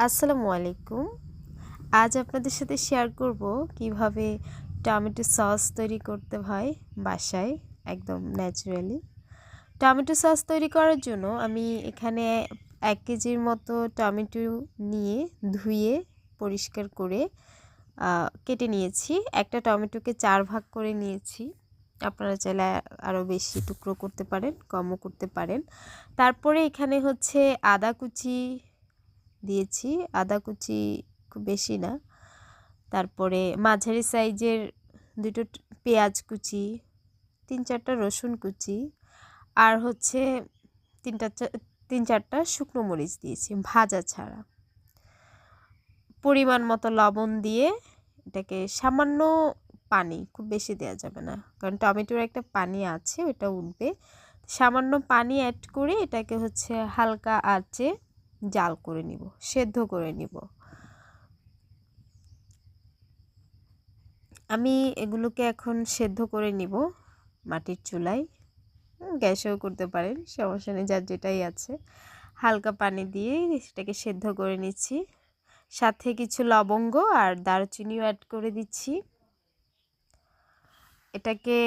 আসসালামু আলাইকুম। আজ আপনাদের সাথে শেয়ার করব কিভাবে টমেটো সস তৈরি করতে হয় বাসায় একদম ন্যাচারালি। টমেটো সস তৈরি করার জন্য আমি এখানে 1 কেজির মতো টমেটো নিয়ে ধুয়ে পরিষ্কার করে কেটে নিয়েছি। একটা টমেটোকে 4 ভাগ করে নিয়েছি। আপনারা চাইলে আরও বেশি টুকরো করতে পারেন, কমও করতে পারেন। তারপরে এখানে হচ্ছে আদা কুচি দিয়েছি, আদা কুচি খুব বেশি না। তারপরে মাঝারি সাইজের দুটো পেঁয়াজ কুচি, 3-4টা রসুন কুচি, আর হচ্ছে 3-4টা শুকনো মরিচ দিয়েছি ভাজা ছাড়া। পরিমাণ মতো লবণ দিয়ে এটাকে সামান্য পানি, খুব বেশি দেওয়া যাবে না কারণ টমেটোর একটা পানি আছে, ওটা উঠবে। সামান্য পানি অ্যাড করে এটাকে হচ্ছে হালকা আঁচে জাল করে নিব, সেদ্ধ করে নিব। আমি এগুলোকে এখন সেদ্ধ করে নিব মাটির চুলায়, গ্যাসেও করতে পারেন, সমস্যা নেই, যার যেটাই আছে। হালকা পানি দিয়ে সেটাকে সেদ্ধ করে নিচ্ছি, সাথে কিছু লবঙ্গ আর দারচিনিও অ্যাড করে দিচ্ছি। এটাকে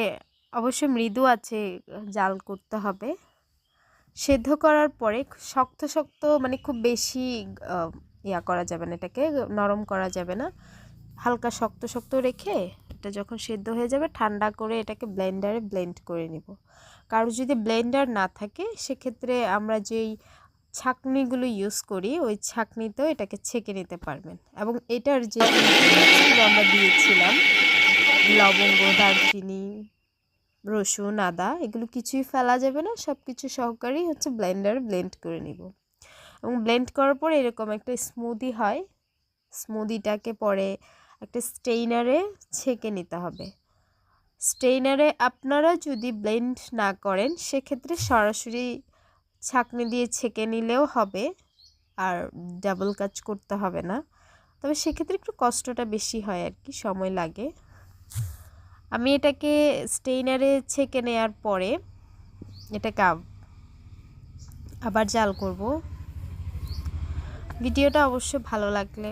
অবশ্যই মৃদু আছে জাল করতে হবে। সেদ্ধ করার পরে শক্ত শক্ত, মানে খুব বেশি ইয়া করা যাবে না, এটাকে নরম করা যাবে না, হালকা শক্ত শক্ত রেখে এটা যখন সেদ্ধ হয়ে যাবে ঠান্ডা করে এটাকে ব্লেন্ডারে ব্লেন্ড করে নিব। কারো যদি ব্লেন্ডার না থাকে সেক্ষেত্রে আমরা যেই ছাঁকনিগুলো ইউজ করি ওই ছাঁকনিতেও এটাকে ছেঁকে নিতে পারবেন। এবং এটার যে ইনগ্রিডিয়েন্টসগুলো আমরা দিয়েছিলাম, লবঙ্গ, দারচিনি, রসুন, আদা, এগুলো কিছুই ফেলা যাবে না, সব কিছু সহকারেই হচ্ছে ব্লেন্ডারে ব্লেন্ড করে নিব। এবং ব্লেন্ড করার পরে এরকম একটা স্মুদি হয়, স্মুদিটাকে পরে একটা স্ট্রেইনারে ছেঁকে নিতে হবে। স্ট্রেইনারে আপনারা যদি ব্লেন্ড না করেন সেক্ষেত্রে সরাসরি ছাঁকনি দিয়ে ছেঁকে নিলেও হবে, আর ডাবল কাজ করতে হবে না। তবে সেক্ষেত্রে একটু কষ্টটা বেশি হয় আর কি, সময় লাগে। আমি এটাকে স্ট্রেইনারে ছেঁকে নেওয়ার পরে এটাকে আবার জাল করব। ভিডিওটা অবশ্য ভালো লাগলে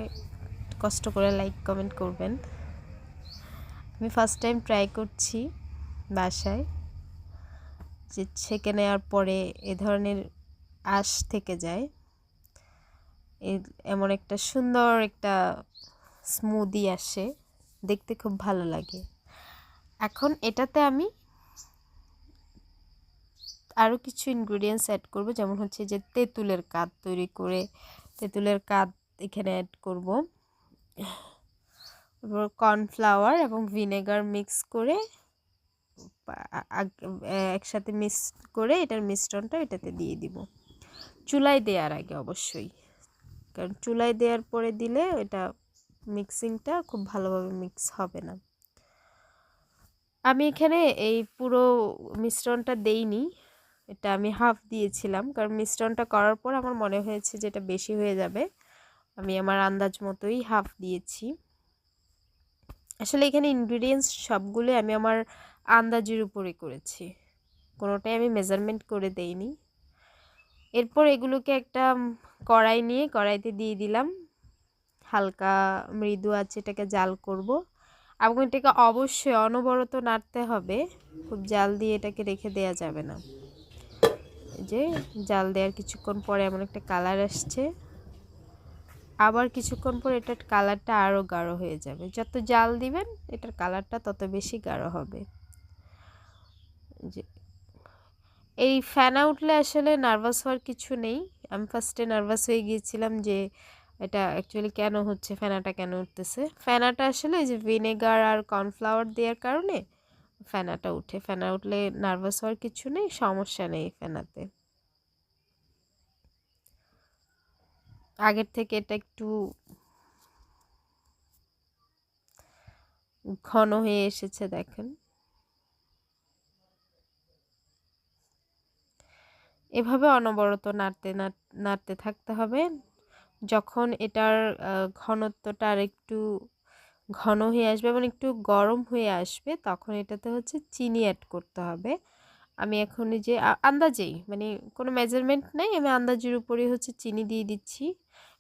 কষ্ট করে লাইক কমেন্ট করবেন। আমি ফার্স্ট টাইম ট্রাই করছি বাসায়, যে ছেঁকে নেওয়ার পরে এ ধরনের আঁশ থেকে যায়, এমন একটা সুন্দর একটা স্মুদি আসে, দেখতে খুব ভালো লাগে। এখন এটাতে আমি আরও কিছু ইনগ্রিডিয়েন্টস অ্যাড করব, যেমন হচ্ছে যে তেঁতুলের কাত তৈরি করে তেঁতুলের কাত এখানে অ্যাড করব। তারপর কর্নফ্লাওয়ার এবং ভিনেগার মিক্স করে একসাথে মিক্স করে এটার মিশ্রণটা এটাতে দিয়ে দিব, চুলায় দেওয়ার আগে অবশ্যই, কারণ চুলায় দেওয়ার পরে দিলে এটা মিক্সিংটা খুব ভালোভাবে মিক্স হবে না। আমি এখানে এই পুরো মিশ্রণটা দেইনি, এটা আমি হাফ দিয়েছিলাম, কারণ মিশ্রণটা করার পর আমার মনে হয়েছে যে এটা বেশি হয়ে যাবে, আমি আমার আন্দাজ মতোই হাফ দিয়েছি। আসলে এখানে ইনগ্রিডিয়েন্টস সবগুলো আমি আমার আন্দাজের উপরে করেছি, কোনোটাই আমি মেজারমেন্ট করে দেইনি। এরপর এগুলোকে একটা কড়াই নিয়ে কড়াইতে দিয়ে দিলাম, হালকা মৃদু আছে এটাকে জাল করব। এবং এটাকে অবশ্যই অনবরত নাড়তে হবে, খুব জাল দিয়ে এটাকে রেখে দেওয়া যাবে না। যে জাল দেওয়ার কিছুক্ষণ পরে এমন একটা কালার আসছে, আবার কিছুক্ষণ পর এটার কালারটা আরও গাঢ় হয়ে যাবে, যত জাল দিবেন এটার কালারটা তত বেশি গাঢ় হবে। যে এই ফ্যান উঠলে আসলে নার্ভাস হওয়ার কিছু নেই, আমি ফার্স্টে নার্ভাস হয়ে গিয়েছিলাম যে এটা অ্যাকচুয়ালি কেন হচ্ছে, ফেনাটা কেন উঠতেছে। ফেনাটা আসলে যে ভিনেগার আর কর্নফ্লাওয়ার দেওয়ার কারণে ফেনাটা উঠে, ফেনা উঠলে নার্ভাস হওয়ার কিছু নেই, সমস্যা নেই ফেনাতে। আগের থেকে এটা একটু ঘন হয়ে এসেছে, দেখেন। এভাবে অনবরত নাড়তে থাকতে হবে। যখন এটার ঘনত্বটা আর একটু ঘন হয়ে আসবে এবং একটু গরম হয়ে আসবে, তখন এটাতে হচ্ছে চিনি অ্যাড করতে হবে। আমি এখন যে আন্দাজেই, মানে কোনো মেজারমেন্ট নেই, আমি আন্দাজের উপরেই হচ্ছে চিনি দিয়ে দিচ্ছি।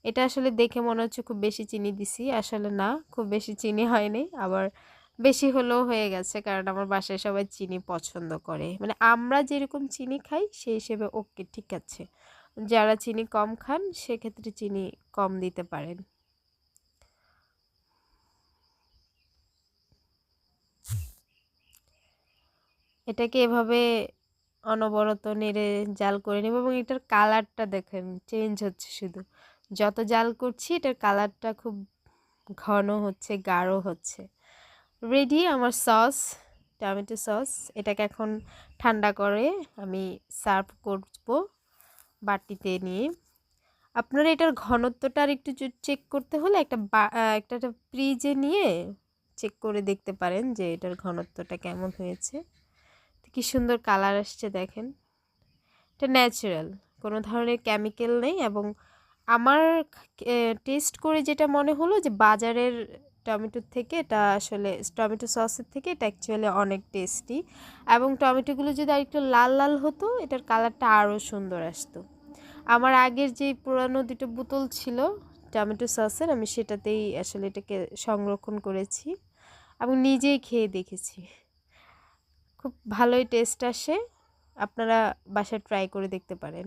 এটা আসলে দেখে মনে হচ্ছে খুব বেশি চিনি দিছি, আসলে না, খুব বেশি চিনি হয়নি, আবার বেশি হলেও হয়ে গেছে, কারণ আমার বাসায় সবাই চিনি পছন্দ করে, মানে আমরা যেরকম চিনি খাই সেই হিসেবে ওকে, ঠিক আছে। যারা চিনি কম খান সেক্ষেত্রে চিনি কম দিতে পারেন। এটাকে এভাবে অনবরত নেড়ে জাল করে নেব, এবং এটার কালারটা দেখেন চেঞ্জ হচ্ছে, শুধু যত জাল করছি এটার কালারটা খুব ঘন হচ্ছে, গাঢ় হচ্ছে। রেডি আমার সস, টমেটো সস। এটাকে এখন ঠান্ডা করে আমি সার্ভ করব বাটিতে নিয়ে। আপনারা এটার ঘনত্বটা আর একটু চেক করতে হলে একটা ফ্রিজে নিয়ে চেক করে দেখতে পারেন যে এটার ঘনত্বটা কেমন হয়েছে। কি সুন্দর কালার আসছে দেখেন, এটা ন্যাচারাল, কোনো ধরনের কেমিক্যাল নেই। এবং আমার টেস্ট করে যেটা মনে হলো যে বাজারের টমেটোর থেকে এটা আসলে, টমেটো সসের থেকে এটা অ্যাকচুয়ালি অনেক টেস্টি, এবং টমেটোগুলো যদি আরেকটু লাল লাল হতো এটার কালারটা আরও সুন্দর আসতো। আমার আগের যে পুরানো দুটো বোতল ছিল টমেটো সসের, আমি সেটাতেই আসলে এটাকে সংরক্ষণ করেছি এবং নিজেই খেয়ে দেখেছি, খুব ভালোই টেস্ট আসে। আপনারা বাসায় ট্রাই করে দেখতে পারেন।